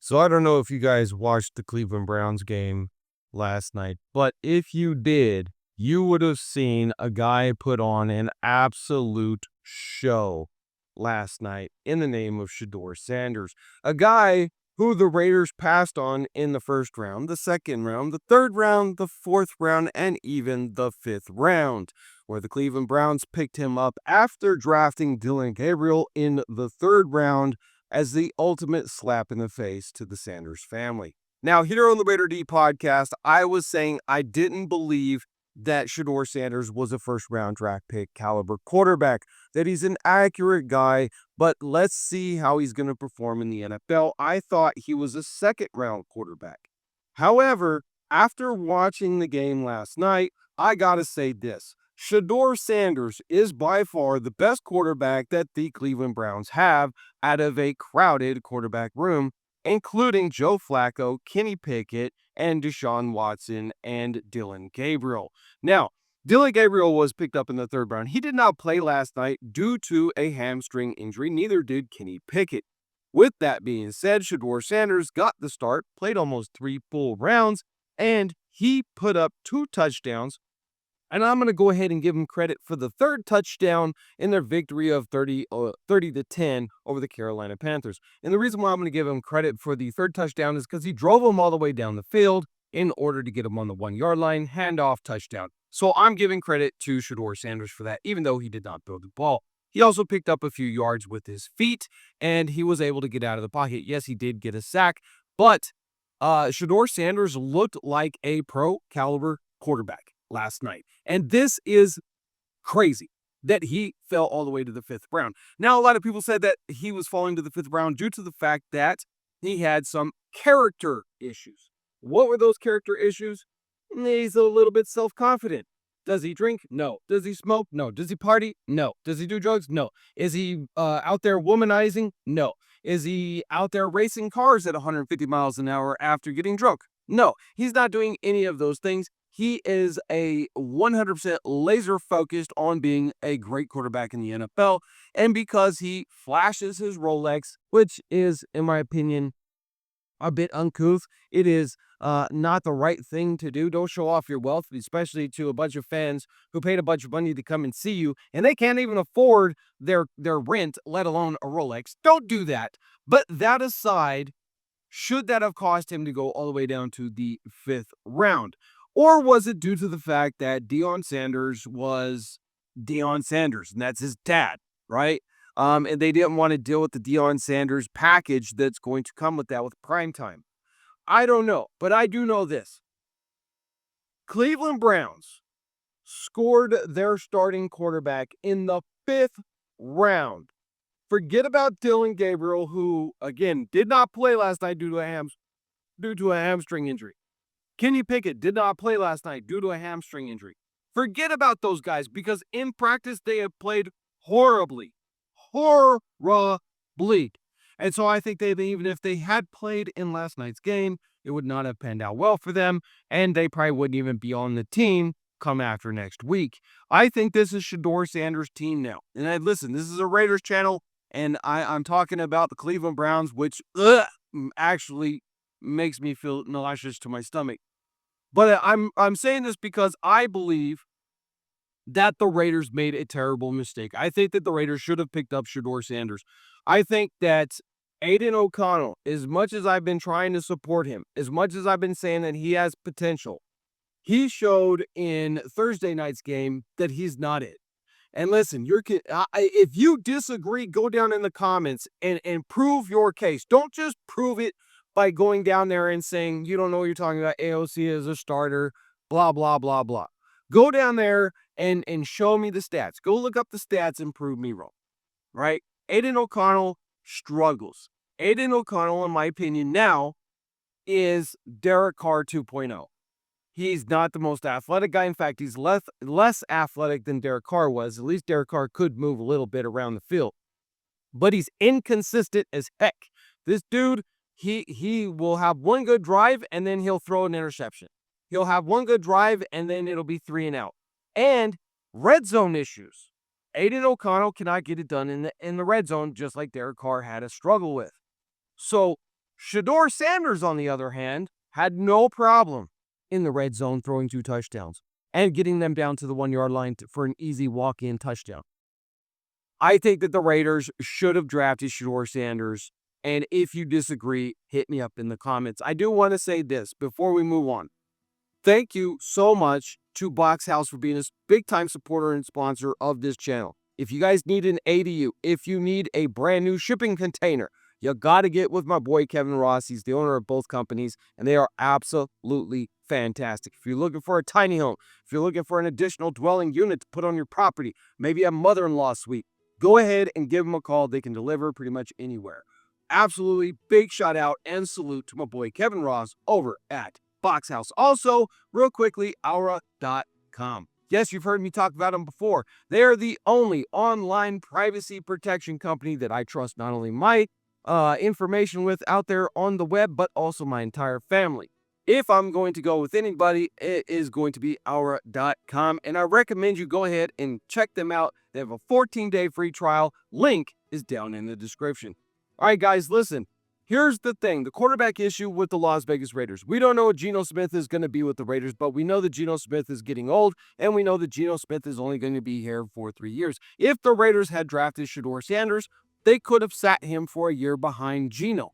So I don't know if you guys watched the Cleveland Browns game last night, but if you did, you would have seen a guy put on an absolute show last night in the name of Shador Sanders, a guy who the Raiders passed on in the first round, the second round, the third round, the fourth round, and even the fifth round, where the Cleveland Browns picked him up after drafting Dillon Gabriel in the third round as the ultimate slap in the face to the Sanders family. Now, here on the Raider D podcast, I was saying I didn't believe that Shador Sanders was a first-round draft pick caliber quarterback, that he's an accurate guy, but let's see how he's going to perform in the NFL. I thought he was a second-round quarterback. However, after watching the game last night, I got to say this. Shador Sanders is by far the best quarterback that the Cleveland Browns have out of a crowded quarterback room, including Joe Flacco, Kenny Pickett, and Deshaun Watson and Dillon Gabriel. Now, Dillon Gabriel was picked up in the third round. He did not play last night due to a hamstring injury. Neither did Kenny Pickett. With that being said, Shador Sanders got the start, played almost 3 full rounds, and he put up 2 touchdowns. And I'm going to go ahead and give him credit for the third touchdown in their victory of 30-10 over the Carolina Panthers. And the reason why I'm going to give him credit for the third touchdown is because he drove him all the way down the field in order to get him on the 1-yard line, handoff, touchdown. So I'm giving credit to Shador Sanders for that, even though he did not throw the ball. He also picked up a few yards with his feet, and he was able to get out of the pocket. Yes, he did get a sack, but Shador Sanders looked like a pro-caliber quarterback last night. And this is crazy that he fell all the way to the 5th round. Now, a lot of people said that he was falling to the 5th round due to the fact that he had some character issues. What were those character issues? He's a little bit self-confident. Does he drink? No. Does he smoke? No. Does he party? No. Does he do drugs? No. Is he out there womanizing? No. Is he out there racing cars at 150 miles an hour after getting drunk? No. He's not doing any of those things. He is a 100% laser focused on being a great quarterback in the NFL. And because he flashes his Rolex, which is, in my opinion, a bit uncouth, it is not the right thing to do. Don't show off your wealth, especially to a bunch of fans who paid a bunch of money to come and see you, and they can't even afford their rent, let alone a Rolex. Don't do that. But that aside, should that have caused him to go all the way down to the 5th round? Or was it due to the fact that Deion Sanders was Deion Sanders, and that's his dad, right? And they didn't want to deal with the Deion Sanders package that's going to come with that with primetime. I don't know, but I do know this. Cleveland Browns scored their starting quarterback in the 5th round. Forget about Dillon Gabriel, who, again, did not play last night due to a hamstring injury. Kenny Pickett did not play last night due to a hamstring injury. Forget about those guys because in practice they have played horribly. Horribly. And so I think that even if they had played in last night's game, it would not have panned out well for them, and they probably wouldn't even be on the team come after next week. I think this is Shador Sanders' team now. And listen, this is a Raiders channel, and I'm talking about the Cleveland Browns, which actually makes me feel nauseous to my stomach. But I'm saying this because I believe that the Raiders made a terrible mistake. I think that the Raiders should have picked up Shador Sanders. I think that Aiden O'Connell, as much as I've been trying to support him, as much as I've been saying that he has potential, he showed in Thursday night's game that he's not it. And listen, if you disagree, go down in the comments and prove your case. Don't just prove it by going down there and saying, you don't know what you're talking about, AOC as a starter, blah, blah, blah, blah. Go down there and show me the stats. Go look up the stats and prove me wrong, right? Aiden O'Connell struggles. Aiden O'Connell, in my opinion, now is Derek Carr 2.0. He's not the most athletic guy. In fact, he's less athletic than Derek Carr was. At least Derek Carr could move a little bit around the field. But he's inconsistent as heck. This dude, he will have one good drive and then he'll throw an interception. He'll have one good drive and then it'll be 3 and out. And red zone issues. Aiden O'Connell cannot get it done in the red zone, just like Derek Carr had a struggle with. So Shador Sanders, on the other hand, had no problem in the red zone throwing 2 touchdowns and getting them down to the 1-yard line for an easy walk-in touchdown. I think that the Raiders should have drafted Shador Sanders, and if you disagree, hit me up in the comments. I do want to say this before we move on. Thank you so much to Box House for being a big-time supporter and sponsor of this channel. If you guys need an ADU, if you need a brand new shipping container, you got to get with my boy Kevin Ross. He's the owner of both companies, and they are absolutely fantastic. If you're looking for a tiny home, if you're looking for an additional dwelling unit to put on your property, maybe a mother-in-law suite, go ahead and give them a call. They can deliver pretty much anywhere. Absolutely big shout out and salute to my boy Kevin Ross over at Box House. Also, real quickly, Aura.com. Yes, you've heard me talk about them before. They are the only online privacy protection company that I trust not only my information with out there on the web, but also my entire family. If I'm going to go with anybody, it is going to be Aura.com, and I recommend you go ahead and check them out. They have a 14-day free trial. Link is down in the description. All right, guys, listen. Here's the thing, the quarterback issue with the Las Vegas Raiders. We don't know what Geno Smith is going to be with the Raiders, but we know that Geno Smith is getting old, and we know that Geno Smith is only going to be here for 3 years. If the Raiders had drafted Shador Sanders, they could have sat him for a year behind Geno.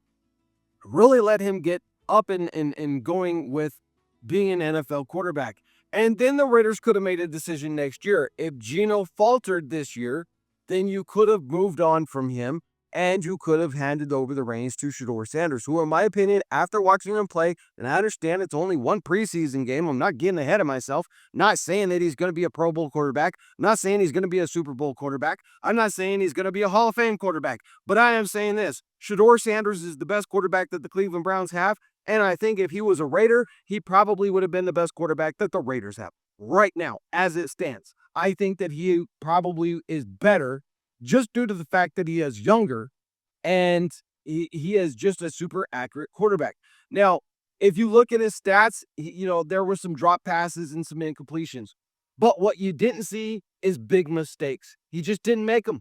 Really let him get up and going with being an NFL quarterback. And then the Raiders could have made a decision next year. If Geno faltered this year, then you could have moved on from him, and you could have handed over the reins to Shador Sanders, who, in my opinion, after watching him play, and I understand it's only one preseason game, I'm not getting ahead of myself, not saying that he's going to be a Pro Bowl quarterback, I'm not saying he's going to be a Super Bowl quarterback, I'm not saying he's going to be a Hall of Fame quarterback, but I am saying this, Shador Sanders is the best quarterback that the Cleveland Browns have, and I think if he was a Raider, he probably would have been the best quarterback that the Raiders have right now, as it stands. I think that he probably is better just due to the fact that he is younger and he is just a super accurate quarterback. Now, if you look at his stats, there were some drop passes and some incompletions. But what you didn't see is big mistakes. He just didn't make them.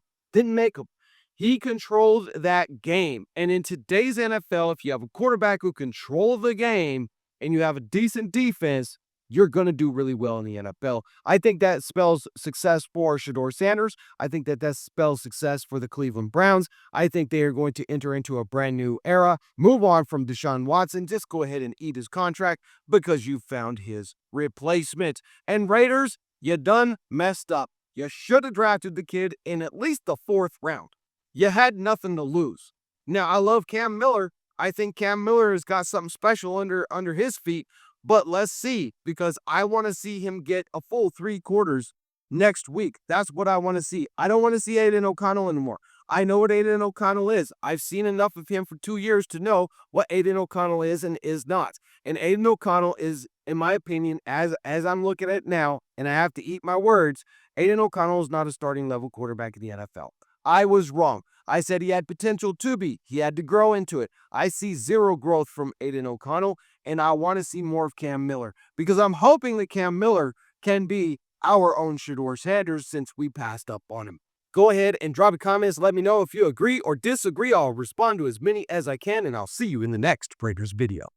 He controlled that game. And in today's NFL, if you have a quarterback who controls the game and you have a decent defense, you're going to do really well in the NFL. I think that spells success for Shador Sanders. I think that spells success for the Cleveland Browns. I think they are going to enter into a brand new era, move on from Deshaun Watson, just go ahead and eat his contract because you found his replacement. And Raiders, you done messed up. You should have drafted the kid in at least the 4th round. You had nothing to lose. Now, I love Cam Miller. I think Cam Miller has got something special under his feet. But let's see, because I want to see him get a full 3 quarters next week. That's what I want to see. I don't want to see Aiden O'Connell anymore. I know what Aiden O'Connell is. I've seen enough of him for 2 years to know what Aiden O'Connell is and is not. And Aiden O'Connell is, in my opinion, as I'm looking at it now, and I have to eat my words, Aiden O'Connell is not a starting level quarterback in the NFL. I was wrong. I said he had potential to be. He had to grow into it. I see zero growth from Aiden O'Connell, and I want to see more of Cam Miller because I'm hoping that Cam Miller can be our own Shador Sanders since we passed up on him. Go ahead and drop a comment. Let me know if you agree or disagree. I'll respond to as many as I can, and I'll see you in the next Raiders video.